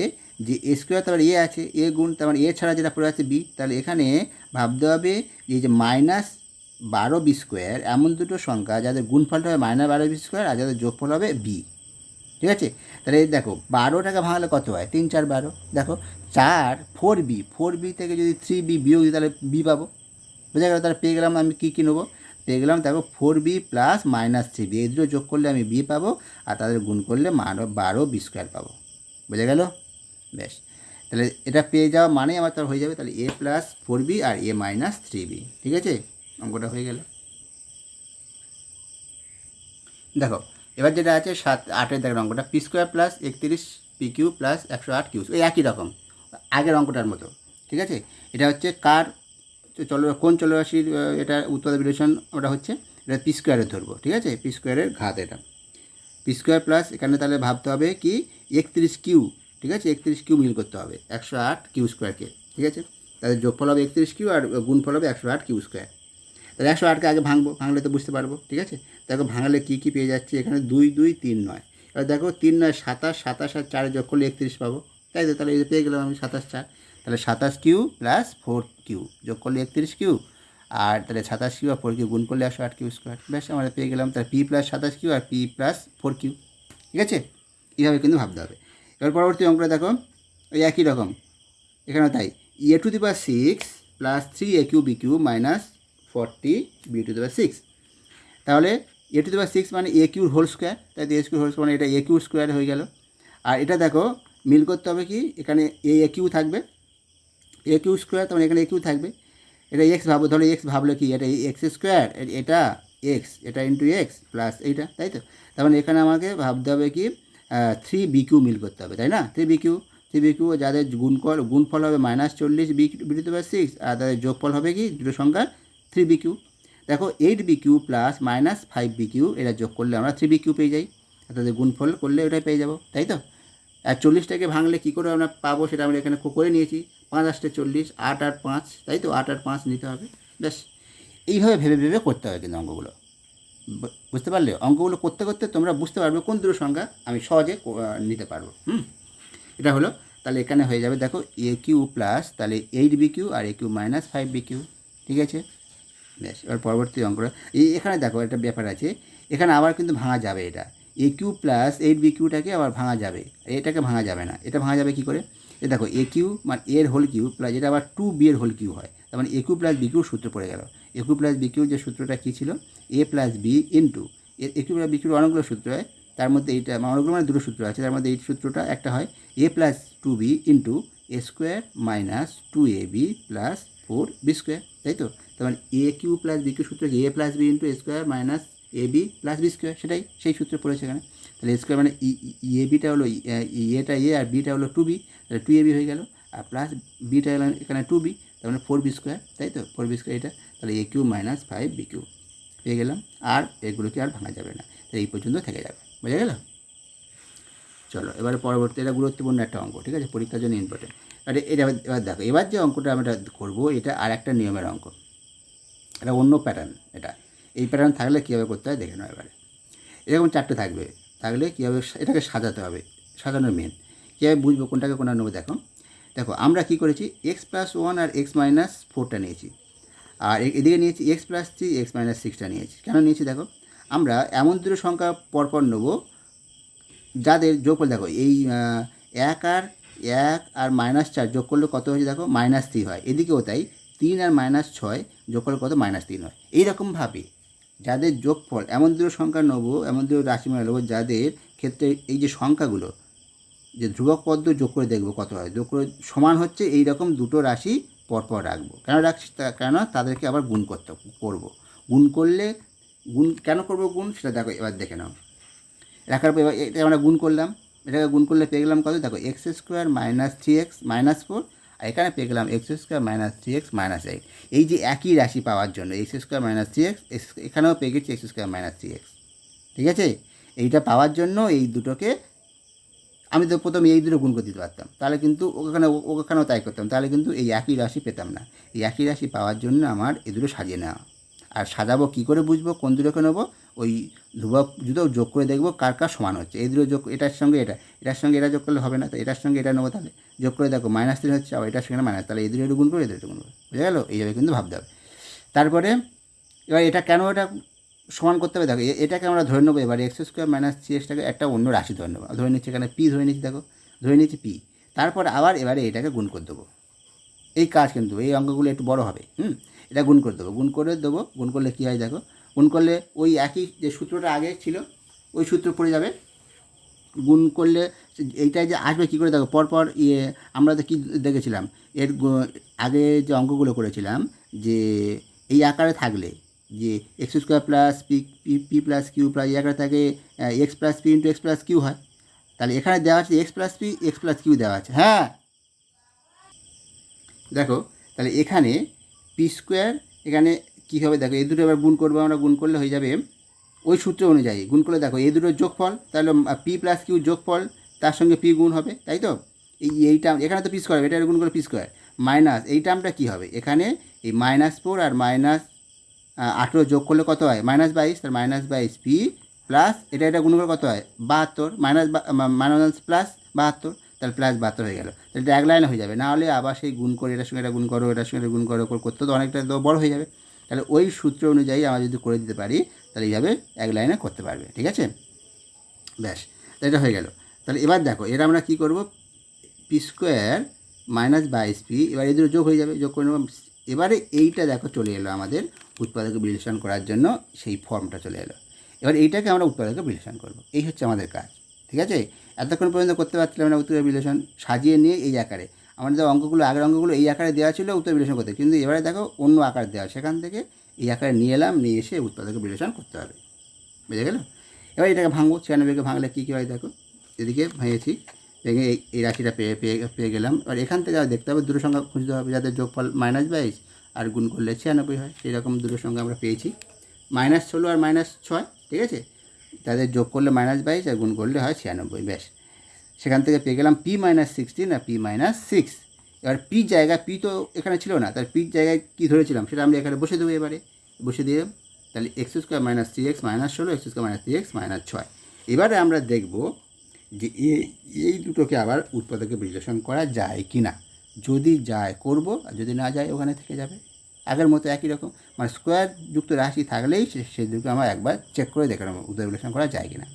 যে a², তারপরে এ আছে, এ গুণ, তার মানে এ ছাড়া যেটা পড়ে আছে বি, তাহলে এখানে ভাবতে হবে যে -12b², এমন দুটো সংখ্যা যাদের গুণফলটা হবে -12b² আর যাদের যোগফল হবে বি, ঠিক আছে। তাহলে দেখো 12টাকে ভাঙলে কত হয়? 3 4 12, দেখো 4b থেকে যদি 3b বিয়োগ দিই তাহলে বি পাবো, বোঝা গেল। তাহলে পেয়ে গেলাম আমি কী নেবো? পেয়ে গেলাম দেখো 4b + -3b, এই দুটো যোগ করলে আমি বি পাবো, আর তাদের গুণ করলে 12b² পাবো, বোঝা গেল। বেশ, তাহলে এটা পেয়ে যাওয়া মানে আমার তার হয়ে যাবে তাহলে a + 4b R a - 3b, ঠিক আছে, অঙ্কটা হয়ে গেল। দেখো এবার যেটা আছে 7 8-এর দেখো অঙ্কটা p² + 31pq + 108q, ওই একই রকম আগের অঙ্কটার মতো, ঠিক আছে। এটা হচ্ছে কোন চলরাশির এটা উৎপাদক বিশ্লেষণ ওটা হচ্ছে, এটা p² ধরবো, ঠিক আছে, p² ঘাত, এটা p² + এখানে তাহলে ভাবতে হবে কি 31q, ঠিক আছে, 31q মিল করতে হবে 108q²কে, ঠিক আছে। তাহলে যোগফল হবে 31q আর গুণফল হবে 108q²। তাহলে 108কে আগে ভাঙলে তো বুঝতে পারবো, ঠিক আছে। দেখো ভাঙালে কী পেয়ে যাচ্ছে? এখানে 2 2 3 9, এবার দেখো 3 9 27, 27 আর 4 যোগ করলে 31 পাবো, তাই তো। তাহলে এই পেয়ে গেলাম আমি 27 4, তাহলে 27q + 4q যোগ করলে 31q, আর তাহলে 27q আর 4q গুণ করলে 108q²। ব্যাস, আমরা পেয়ে গেলাম তাহলে p + 27q আর p + 4q, ঠিক আছে। এইভাবে কিন্তু ভাবতে হবে। এবার পরবর্তী অঙ্কটা দেখো ওই একই রকম, এখানে তাই a⁶ + 3aqbq - 40b⁶। তাহলে a⁶ মানে a³ তাই তো, a² মানে এটা a³ হয়ে গেল। আর এটা দেখো মিল করতে হবে কি, এখানে a³ থাকবে, a³², তার মানে এখানে a³ থাকবে, এটা এক্স ভাবো, ধরো এক্স ভাবলে কি এটা x², এটা এক্স, এটা ইন্টু এক্স প্লাস এইটা, তাই তো। তার মানে এখানে আমাকে ভাবতে হবে কি 3bq মিল করতে হবে, তাই না। 3bq যাদের গুণফল হবে -40b⁶, আর তাদের যোগফল হবে কি দুটো সংখ্যার 3bq। দেখো 8bq + -5bq, এটা যোগ করলে আমরা 3bq পেয়ে যাই, আর তাদের গুণফল করলে ওটাই পেয়ে যাবো, তাই তো। আর 40টাকে ভাঙলে কী করে আমরা পাবো সেটা আমরা এখানে করে নিয়েছি, 5 8 40, 8 আর 5, তাই তো, 8 আর 5 নিতে হবে। ব্যাস, এইভাবে ভেবে ভেবে করতে হবে কিন্তু অঙ্কগুলো, বুঝতে পারলে। অঙ্কগুলো করতে করতে তোমরা বুঝতে পারবে কোন দুটো সংখ্যা আমি সহজে নিতে পারবো। এটা হলো, তাহলে এখানে হয়ে যাবে দেখো a³ + তাহলে 8bq আর a³ - 5bq, ঠিক আছে। ব্যাস, এবার পরবর্তী অঙ্কটা এখানে দেখো একটা ব্যাপার আছে, এখানে আবার কিন্তু ভাঙা যাবে, এটা a³ + 8bqটাকে আবার ভাঙা যাবে, এটাকে ভাঙা যাবে না। এটা ভাঙা যাবে কি করে? এ দেখো a³ মানে এর হোল কিউ প্লাস এটা আবার 2b এর হোল কিউ হয়, তার মানে a³ + bq সূত্র পড়ে গেল। a³ + bq যে সূত্রটা কী ছিল, a + b into a³ + bq অনেকগুলো সূত্র হয়, তার মধ্যে এইটা অনেকগুলো মানে দুটো সূত্র আছে, তার মধ্যে এই সূত্রটা একটা হয় a + 2b into a² - 2ab + 4b², তাই তো। তার মানে a³ + bq সূত্র কি a + b into a² - ab + b², সেটাই সেই সূত্রে পড়েছে এখানে। তাহলে a² মানে এবিটা হলো এটা এ আর বিটা হলো 2b, তাহলে 2ab হয়ে গেল, আর প্লাস বিটা এখানে 2b, তার মানে 4b², তাই তো 4b² এটা, তাহলে a³ মাইনাস 5b³ পেয়ে গেলাম। আর এগুলোকে আর ভাঙা যাবে না, তাহলে এই পর্যন্ত থেকে যাবে। বোঝা গেল? চলো এবারে পরবর্তী, এটা গুরুত্বপূর্ণ একটা অঙ্ক, ঠিক আছে, পরীক্ষার জন্য ইম্পর্টেন্ট। আর এটা এবার দেখো, এবার যে অঙ্কটা আমরা করবো এটা আর একটা নিয়মের অঙ্ক, এটা অন্য প্যাটার্ন। এটা এই প্যাটার্ন থাকলে কীভাবে করতে হয় দেখে নাও এবারে। এরকম 4টে থাকবে, থাকলে কীভাবে এটাকে সাজাতে হবে, সাজানো মেন। কীভাবে বুঝবো কোনটাকে কোনটা নেবো? দেখো দেখো আমরা কী করেছি, x+1 আর x-4টা নিয়েছি, আর এদিকে নিয়েছি x+3 x-6টা নিয়েছি। কেন নিয়েছি দেখো, আমরা এমন দুটো সংখ্যা পরপর নেবো যাদের যোগফল দেখো, এই 1 আর -4 যোগ করলে কত হয়েছে দেখো, -3 হয়। এদিকেও তাই, 3 আর -6 যোগ করলে কত, -3 হয়। এইরকমভাবে যাদের যোগফল, এমন দুটো সংখ্যা নেবো, এমন দুটো রাশিমালা নেবো যাদের ক্ষেত্রে এই যে সংখ্যাগুলো যে ধ্রুবক পদ যোগ করে দেখবো কত হয়, যোগ করে সমান হচ্ছে এই রকম দুটো রাশি পরপর রাখবো। কেন রাখছি? কেন তাদেরকে আবার গুণ করবো। গুণ করলে, গুণ কেন করবো গুণ, সেটা দেখো এবার দেখে নাও। রাখার পর এবার এটা আমরা গুণ করলাম, এটাকে গুণ করলে পেয়ে গেলাম কত দেখো, x² - 3x - 4, আর এখানে পেয়ে গেলাম x² - 3x - 8। এই যে একই রাশি পাওয়ার জন্য x² - 3x, এখানেও পেয়ে গেছি x² - 3x, ঠিক আছে। এইটা পাওয়ার জন্য এই দুটোকে আমি তো প্রথমে এই দুটো গুণ করে দিতে পারতাম, তাহলে কিন্তু ওখানেও তাই করতাম, তাহলে কিন্তু এই একই রাশি পেতাম না। এই একই রাশি পাওয়ার জন্য আমার এই দুটো সাজিয়ে নেওয়া। আর সাজাবো কী করে বুঝবো কোন দুটোকে নেবো, ওই ধ্রুবক দুটো যোগ করে দেখবো কার কার সমান হচ্ছে। এই দুটো যোগ, এটার সঙ্গে এটার সঙ্গে এটা যোগ করলে হবে না, তো এটার সঙ্গে এটা নেবো, তাহলে যোগ করে দেখো -3 হচ্ছে, আবার এটার সঙ্গে মাইনাস, তাহলে এই দুটো গুণ করে, এই দুটো গুণ করে, বুঝে গেলো? এইভাবে কিন্তু ভাবতে হবে। তারপরে এবার এটা কেন এটা সমান করতে হবে দেখো, এটাকে আমরা ধরে নেবো এবার x² - 3xটাকে একটা অন্য রাশি ধরে নেবো, ধরে নিচ্ছি এখানে পি ধরে নিচ্ছি, দেখো ধরে নিচ্ছি পি। তারপর আবার এবারে এটাকে গুণ করে দেবো। এই কাজ কিন্তু এই অঙ্কগুলো একটু বড় হবে, এটা গুণ করে দেবো, গুণ করলে কী হয় দেখো, গুণ করলে ওই একই যে সূত্রটা আগে ছিল ওই সূত্র পড়ে যাবে। গুণ করলে এইটাই যে আসবে কী করে দেখো, পরপর আমরা তো কী দেখেছিলাম আগে যে অঙ্কগুলো করেছিলাম, যে এই আকারে থাকলে যে x² + p + q এই আকারে থাকে x + p × x + q হয়। তাহলে এখানে দেওয়া আছে x + p x + q দেওয়া আছে, হ্যাঁ দেখো, তাহলে এখানে p², এখানে কী হবে দেখো, এই দুটো এবার গুণ করবো আমরা, গুণ করলে হয়ে যাবে ওই সূত্র অনুযায়ী। গুণ করলে দেখো এই দুটোর যোগফল, তাহলে p + q যোগফল, তার সঙ্গে p গুণ হবে, তাই তো। এই টার্ম এখানে তো p² হবে, এটা গুণ করলে p² মাইনাস এই টার্মটা কী হবে, এখানে এই -4 আর -18 যোগ করলে কত হয়, -22, তার -22 p প্লাস এটা গুণ করলে কত হয়, 72, মাইনাস প্লাস 72, তাহলে +72 হয়ে গেল। তাহলে এটা এক লাইনে হয়ে যাবে, না হলে আবার সেই গুণ করে এটার সঙ্গে এটা গুণ করো, এটার সঙ্গে এটা গুণ করো, করতে তো অনেকটা বড় হয়ে যাবে। তাহলে ওই সূত্র অনুযায়ী আমরা যদি করে দিতে পারি, তাহলে এইভাবে এক লাইনে করতে পারবে, ঠিক আছে। ব্যাস, এটা হয়ে গেল। তাহলে এবার দেখো এর আমরা কী করবো, p² - 22p, এবার এই দুটো যোগ হয়ে যাবে, যোগ করে নেব। এবারে এইটা দেখো চলে এলো আমাদের উৎপাদকে বিশ্লেষণ করার জন্য, সেই ফর্মটা চলে এলো। এবার এইটাকে আমরা উৎপাদকে বিশ্লেষণ করব, এই হচ্ছে আমাদের কাজ, ঠিক আছে। এতক্ষণ পর্যন্ত করতে পারছিলাম না উত্তর বিশ্লেষণ, সাজিয়ে নিয়ে এই আকারে আমাদের অঙ্কগুলো, আগের অঙ্কগুলো এই আকারে দেওয়া ছিল উত্তর বিশ্লেষণ করতে, কিন্তু এবারে দেখো অন্য আকার দেওয়া, সেখান থেকে এই আকারে নিয়ে এলাম, নিয়ে এসে উৎপাদকে বিশ্লেষণ করতে হবে, বুঝে গেল। এবার এটাকে ভাঙবো, 96কে ভাঙলে কী কী হয় দেখো, এদিকে ভেঙেছি, ভেঙে এই রাশিটা পেয়ে গেলাম। আর এখান থেকে দেখতে হবে দুটো সংখ্যা খুঁজতে হবে যাদের যোগফল -22 আর গুণ করলে 96 হয়, সেই রকম দুটো সংখ্যা আমরা পেয়েছি, -16 আর -6, ঠিক আছে। তাদের যোগ করলে -22 আর গুণ করলে হয় 96, ব্যাস। সেখান থেকে পেয়ে গেলাম p - 16 আর p - 6। এবার পি জায়গা, পি তো এখানে ছিল না, তার পির জায়গায় কী ধরেছিলাম সেটা আমরা এখানে বসে দেবো, এবারে বসে দিয়ে তাহলে x² - 3x - 16, x² - 3x - 6। এবারে আমরা দেখব যে এই দুটোকে আবার উৎপাদকে বিশ্লেষণ করা যায় কি না। যদি যায় করব, আর যদি না যায় ওখানে থেকে যাবে, আগের মতো একই রকম, মানে স্কোয়ার যুক্ত রাশি থাকলেই সেই দুটো আমরা একবার চেক করে দেখে নেবো উৎপাদক বিশ্লেষণ করা যায় কি না।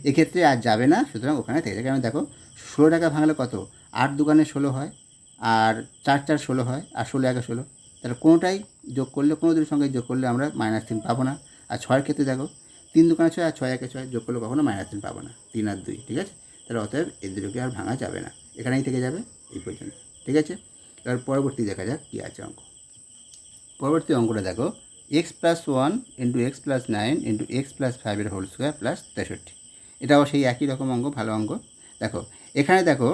এক্ষেত্রে আর যাবে না, সুতরাং ওখানে থেকে যায়। কারণ দেখো 16 টাকা ভাঙলে কত, 8 দুগুণে 16 হয়, আর 4 4 16 হয়, আর 16 1 16, তাহলে কোনোটাই যোগ করলে, কোনো দুটোর সঙ্গে যোগ করলে আমরা -3 পাবো না। আর 6-এর ক্ষেত্রে দেখো 3 দুগুণে 6 আর 6 1 6, যোগ করলে কখনো -3 পাবো না, 3 আর 2, ঠিক আছে। তাহলে অতএব এই দুটোকে আর ভাঙা যাবে না, এখানেই থেকে যাবে এই পর্যন্ত, ঠিক আছে। এবার পরবর্তী দেখা যাক কী আছে অঙ্ক। পরবর্তী অঙ্কটা দেখো, x + 1 × x + 9 × x + 5 whole square + 63। এটাও সেই একই রকম অঙ্ক, ভালো অঙ্ক। দেখো এখানে দেখো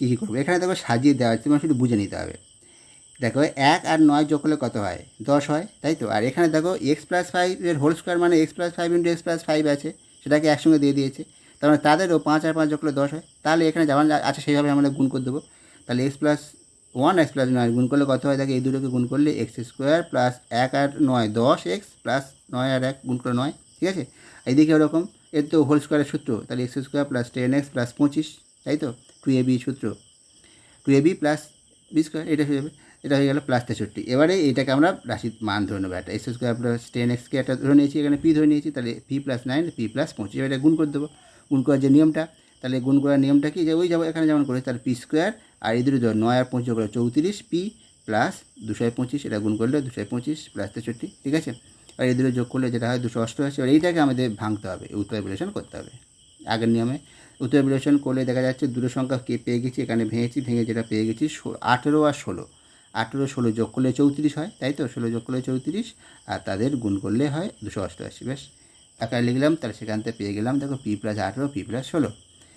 কী কী করবো, এখানে দেখো সাজিয়ে দেওয়া আছে, তোমার শুধু বুঝে নিতে হবে। দেখো 1 আর 9 যোগ করলে কত হয়, 10 হয়, তাই তো। আর এখানে দেখো এক্স প্লাস ফাইভের হোল স্কোয়ার মানে x plus five into x plus five আছে, সেটাকে একসঙ্গে দিয়ে দিয়েছে, তার মানে তাদেরও 5 আর 5 যোগ করলে 10 হয়। তাহলে এখানে যেমন আছে সেইভাবে আমরা গুণ করে দেবো। তাহলে এক্স প্লাস 1 এক্স প্লাস 9 গুণ করলে কত হয়, দেখো এই দুটোকে গুণ করলে এক্স স্কোয়ার প্লাস 1 আর 9 10 এক্স প্লাস 9 আর 1 গুণ করে 9, ঠিক আছে। এইদিকে ওরকম, এর তো হোল স্কোয়ারের সূত্র, তাহলে x square plus 10x plus 25, তাই তো, 2ab সূত্র, 2ab প্লাস বি স্কোয়ার, এটা হয়ে যাবে, এটা হয়ে গেল প্লাস 63। এবারে এইটাকে আমরা রাশির মান ধরে নেবো, একটা এক্স স্কোয়ার প্লাস 10xকে একটা ধরে নিয়েছি, এখানে পি ধরে নিয়েছি, তাহলে পি প্লাস 9 পি প্লাস 25, এবার এটা গুণ করে দেবো। গুণ করার যে নিয়মটা, তাহলে গুণ করার নিয়মটা কি, যে ওই যাবো এখানে যেমন করে, তাহলে পি স্কোয়ার আর এই দুটো 9 আর 25 করে 34 পি প্লাস 225, এটা গুণ করলে 225 প্লাস 63, ঠিক আছে। আর এই দুটো যোগ করলে যেটা হয় 288। এবার এইটাকে আমাদের ভাঙতে হবে, উৎপাদক বিশ্লেষণ করতে হবে আগের নিয়মে। উত্তর বিশ্লেষণ করলে দেখা যাচ্ছে দুটো সংখ্যা কে পেয়ে গেছি, এখানে ভেঙেছি, ভেঙে যেটা পেয়ে গেছি 18 আর 16, 18 16 যোগ করলে 34 হয়, তাই তো, 16 যোগ করলে 34, আর তাদের গুণ করলে হয় 288। বেশ, আকারে লিখলাম, তাহলে সেখান থেকে পেয়ে গেলাম, দেখো পি প্লাস 18 পি প্লাস 16।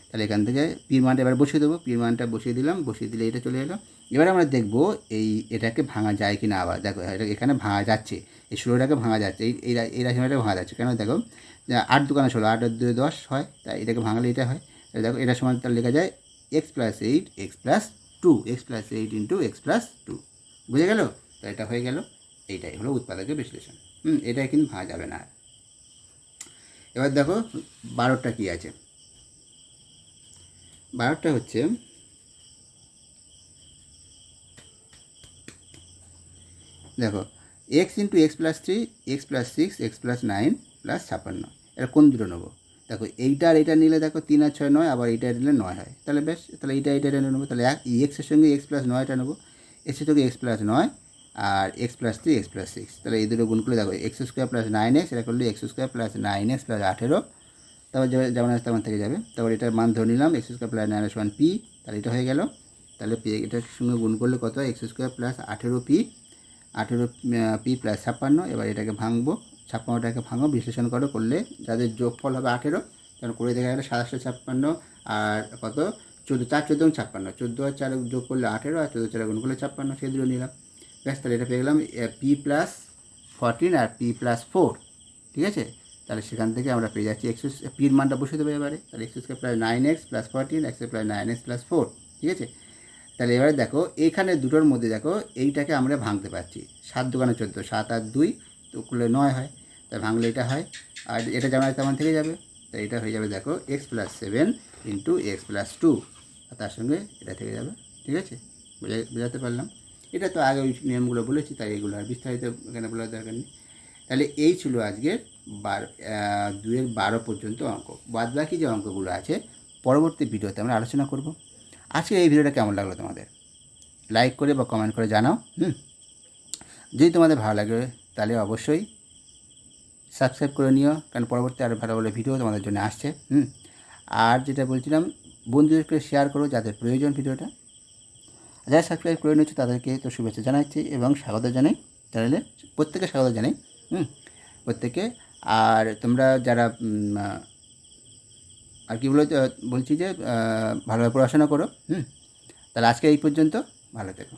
তাহলে এখান থেকে পির মানটা এবার বসিয়ে দেবো, পির মানটা বসিয়ে দিলাম, বসিয়ে দিলে এটা চলে এলো। এবার আমরা দেখবো এটাকে ভাঙা যায় কি না। আবার দেখো এখানে ভাঙা যাচ্ছে, এই 16টাকে ভাঙা যাচ্ছে, এই রাশিমানটা ভাঙা যাচ্ছে, কেন দেখো 8 দোকানে 16, 8 আর 2 10 হয়, তাই এটাকে ভাঙলে এটা হয়। তাহলে দেখো এটা সমান তাহলে লেখা যায় x plus 8 x plus 2, x plus 8 into x plus 2, বুঝে গেল। তো এটা হয়ে গেল, এইটাই হলো উৎপাদকের বিশ্লেষণ। এটাই কিন্তু ভাঙা যাবে না। এবার দেখো 12টা কী আছে, 12টা হচ্ছে, দেখো x into x plus 3 x plus 6 x plus 9 plus 56, এটা কোন দুটো নেবো, দেখো এইটা আর এইটা নিলে দেখো 3 আর 6 9, আবার এইটা নিলে 9 হয়, তাহলে বেশ, তাহলে এইটা নেবো, তাহলে এক্সের সঙ্গে এক্স প্লাস 9টা নেবো, এক্সের সঙ্গে এক্স প্লাস 9 আর এক্স প্লাস 3 এক্স প্লাস 6, তাহলে এই দুটো গুণ করলে দেখো এক্স স্কোয়ার প্লাস 9x, এটা করলে x square plus 9x plus 18, তারপর যেমন আছে তেমন থেকে যাবে। তারপর এটার মান ধরে নিলাম এক্স স্কোয়ার প্লাস 9 সমান পি, তাহলে এটা হয়ে গেল। তাহলে পি এটার সঙ্গে গুণ করলে কত হয়, x square plus 18 P, 18 P plus 56। এবার এটাকে ভাঙবো, 56টাকে ভাঙো, বিশ্লেষণ করলে যাদের যোগফল হবে 18, কারণ করে দেখা গেলে 2756 আর কত 14, 4 14 56, 14 আর 4 যোগ করলে 18 আর 14 4 গুণ করলে 56, সেই দুটো নিলাম। ব্যাস, তাহলে এটা পেয়ে গেলাম পি প্লাস 14 আর পি প্লাস 4, ঠিক আছে। তাহলে সেখান থেকে আমরা পেয়ে যাচ্ছি এক্স, পির মানটা বসে দেবো এবারে, তাহলে x square plus 9x plus 14 x plus 9x plus 4, ঠিক আছে। তাহলে এবারে দেখো এখানে দুটোর মধ্যে দেখো এইটাকে আমরা ভাঙতে পারছি, 7 দোকানে 14, 7 আর 2 তো করলে 9 হয়, তাই ভাঙলে এটা হয়, আর এটা যেমন তেমন থেকে যাবে, তাই এটা হয়ে যাবে দেখো x plus 7 into x plus 2, আর তার সঙ্গে এটা থেকে যাবে, ঠিক আছে। বোঝাতে পারলাম। এটা তো আগে ওই নিয়মগুলো বলেছি, তাই এগুলো আর বিস্তারিত এখানে বলার দরকার নেই। তাহলে এই ছিল আজকের 2-এর 12 পর্যন্ত অঙ্ক। বাদবাকি যে অঙ্কগুলো আছে পরবর্তী ভিডিওতে আমরা আলোচনা করব। আজকে এই ভিডিওটা কেমন লাগলো তোমাদের, লাইক করে বা কমেন্ট করে জানাও। যদি তোমাদের ভালো লাগে তাহলে অবশ্যই সাবস্ক্রাইব করে নিও, কারণ পরবর্তী আরও ভালো ভালো ভিডিও তোমাদের জন্য আসছে। আর যেটা বলছিলাম, বন্ধুদেরকে শেয়ার করো যাদের প্রয়োজন ভিডিওটা। যারা সাবস্ক্রাইব করে নিচ্ছ তাদেরকে তো শুভেচ্ছা জানাচ্ছি এবং স্বাগত জানাই, চ্যানেলে প্রত্যেকে স্বাগত জানাই, প্রত্যেকে। আর তোমরা যারা আর কি বলছি যে ভালোভাবে পড়াশোনা করো। তাহলে আজকে এই পর্যন্ত, ভালো থেকো।